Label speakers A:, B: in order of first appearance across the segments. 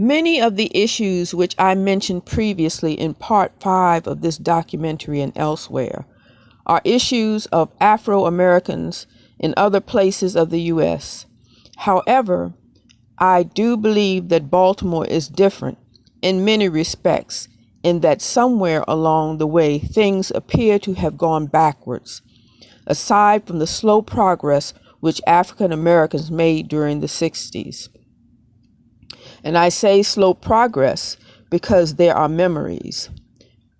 A: Many of the issues which I mentioned previously in part 5 of this documentary and elsewhere are issues of Afro-Americans in other places of the U.S. However, I do believe that Baltimore is different in many respects, in that somewhere along the way things appear to have gone backwards, aside from the slow progress which African Americans made during the 60s. And I say slow progress because there are memories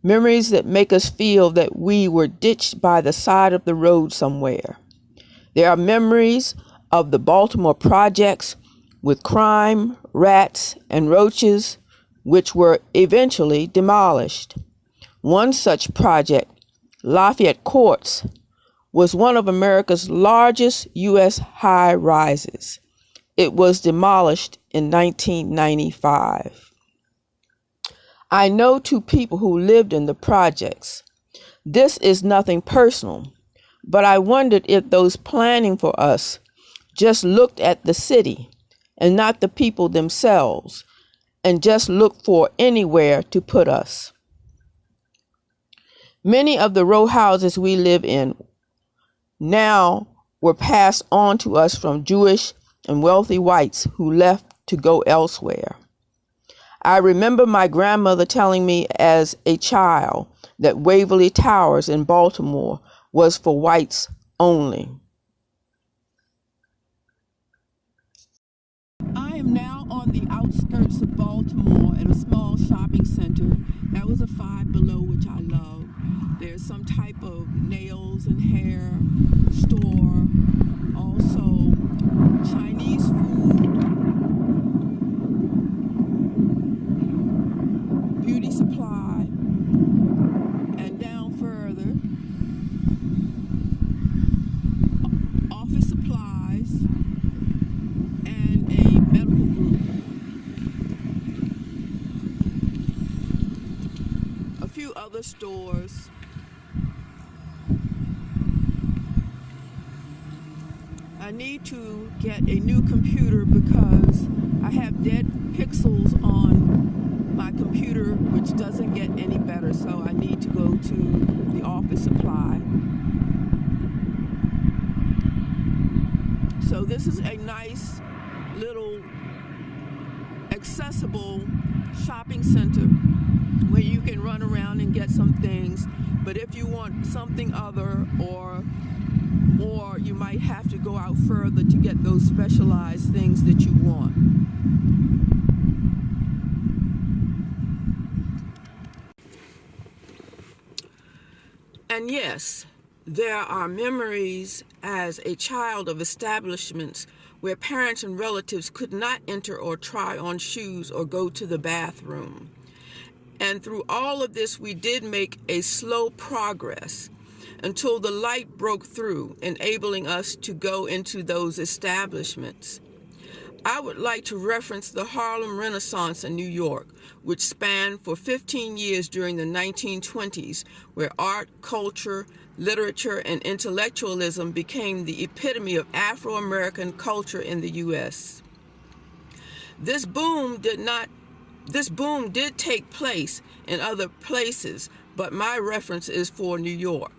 A: that make us feel that we were ditched by the side of the road somewhere. There are memories of the Baltimore projects with crime, rats, and roaches, which were eventually demolished. One such project, Lafayette Courts, was one of America's largest U.S. high-rises. It was demolished in 1995. I know 2 people who lived in the projects. This is nothing personal, but I wondered if those planning for us just looked at the city and not the people themselves, and just looked for anywhere to put us. Many of the row houses we live in now were passed on to us from Jewish and wealthy whites who left to go elsewhere. I remember my grandmother telling me as a child that Waverly Towers in Baltimore was for whites only. I am now on the outskirts of Baltimore at a small shopping center. That was a Five Below, which I love. There's some type of nails and hair store, also Chinese food, beauty supply, and down further, office supplies, and a medical group. A few other stores. I need to get a new computer because I have dead pixels on my computer, which doesn't get any better, so I need to go to the office supply. So this is a nice little accessible shopping center where you can run around and get some things, but if you want something other or more, you might have to go out further to get those specialized things that you want. And yes, there are memories as a child of establishments where parents and relatives could not enter or try on shoes or go to the bathroom. And through all of this, we did make a slow progress until the light broke through, enabling us to go into those establishments. I would like to reference the Harlem Renaissance in New York, which spanned for 15 years during the 1920s, where art, culture, literature, and intellectualism became the epitome of Afro-American culture in the U.S. This boom did take place in other places, but my reference is for New York.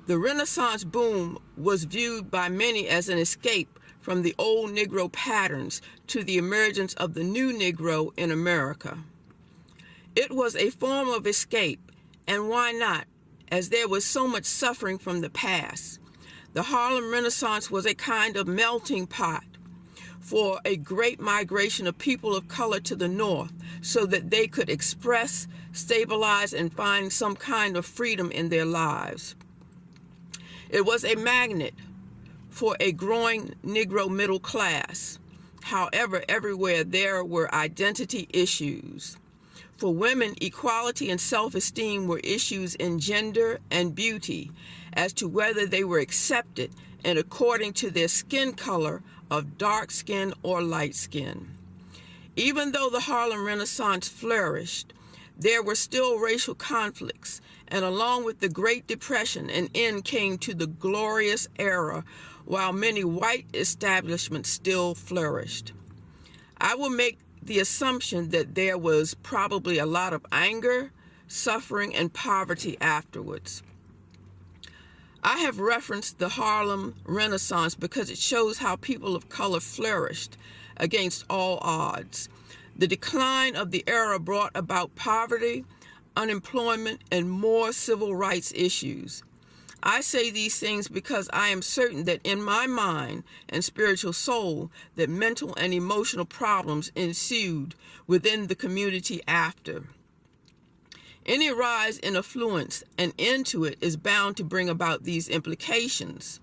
A: The Renaissance boom was viewed by many as an escape from the old Negro patterns to the emergence of the new Negro in America. It was a form of escape, and why not, as there was so much suffering from the past. The Harlem Renaissance was a kind of melting pot for a great migration of people of color to the North so that they could express, stabilize, and find some kind of freedom in their lives. It was a magnet for a growing Negro middle class. However, everywhere there were identity issues. For women, equality and self-esteem were issues in gender and beauty as to whether they were accepted and according to their skin color of dark skin or light skin. Even though the Harlem Renaissance flourished, there were still racial conflicts, and along with the Great Depression, an end came to the glorious era, while many white establishments still flourished. I will make the assumption that there was probably a lot of anger, suffering, and poverty afterwards. I have referenced the Harlem Renaissance because it shows how people of color flourished against all odds. The decline of the era brought about poverty, unemployment, and more civil rights issues. I say these things because I am certain that in my mind and spiritual soul that mental and emotional problems ensued within the community after. Any rise in affluence and into it is bound to bring about these implications.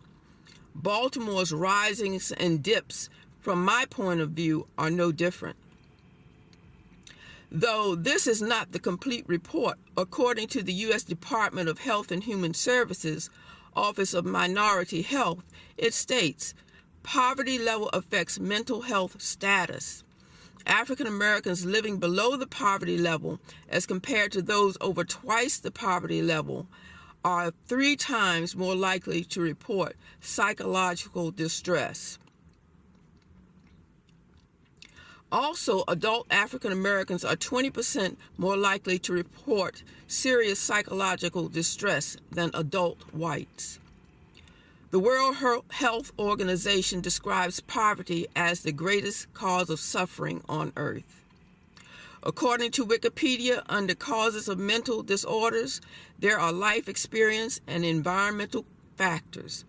A: Baltimore's risings and dips, from my point of view, are no different. Though this is not the complete report, according to the U.S. Department of Health and Human Services, Office of Minority Health, it states, poverty level affects mental health status. African Americans living below the poverty level, as compared to those over twice the poverty level, are 3 times more likely to report psychological distress. Also, adult African Americans are 20% more likely to report serious psychological distress than adult whites. The World Health Organization describes poverty as the greatest cause of suffering on earth. According to Wikipedia, under causes of mental disorders, there are life experience and environmental factors.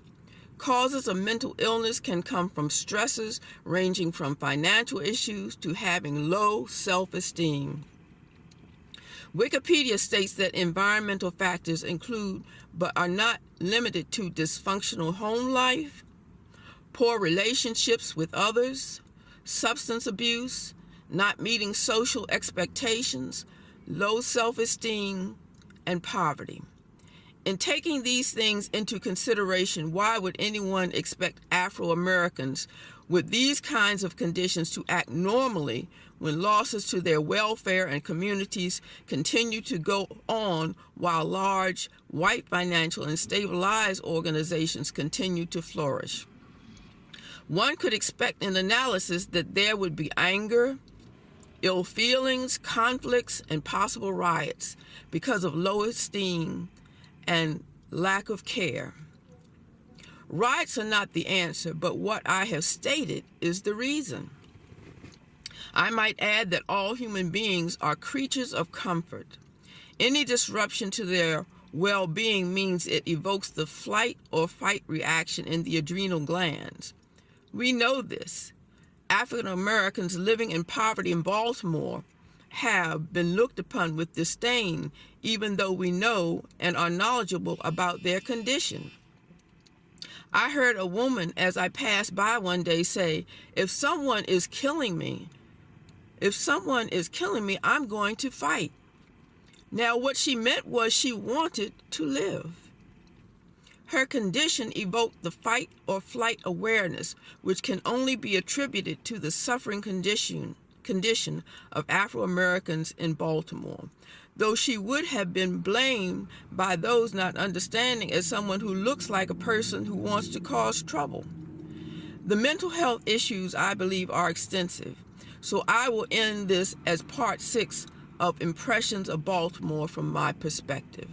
A: Causes of mental illness can come from stressors ranging from financial issues to having low self-esteem. Wikipedia states that environmental factors include, but are not limited to, dysfunctional home life, poor relationships with others, substance abuse, not meeting social expectations, low self-esteem, and poverty. In taking these things into consideration, why would anyone expect Afro-Americans with these kinds of conditions to act normally when losses to their welfare and communities continue to go on while large white financial and stabilized organizations continue to flourish? One could expect an analysis that there would be anger, ill feelings, conflicts, and possible riots because of low esteem and lack of care. Riots are not the answer, but what I have stated is the reason. I might add that all human beings are creatures of comfort. Any disruption to their well-being means it evokes the flight or fight reaction in the adrenal glands. We know this. African Americans living in poverty in Baltimore have been looked upon with disdain, even though we know and are knowledgeable about their condition. I heard a woman as I passed by one day say, if someone is killing me, I'm going to fight. Now, what she meant was she wanted to live. Her condition evoked the fight or flight awareness, which can only be attributed to the suffering condition of Afro-Americans in Baltimore, though she would have been blamed by those not understanding as someone who looks like a person who wants to cause trouble. The mental health issues, I believe, are extensive, so I will end this as part 6 of Impressions of Baltimore from my perspective.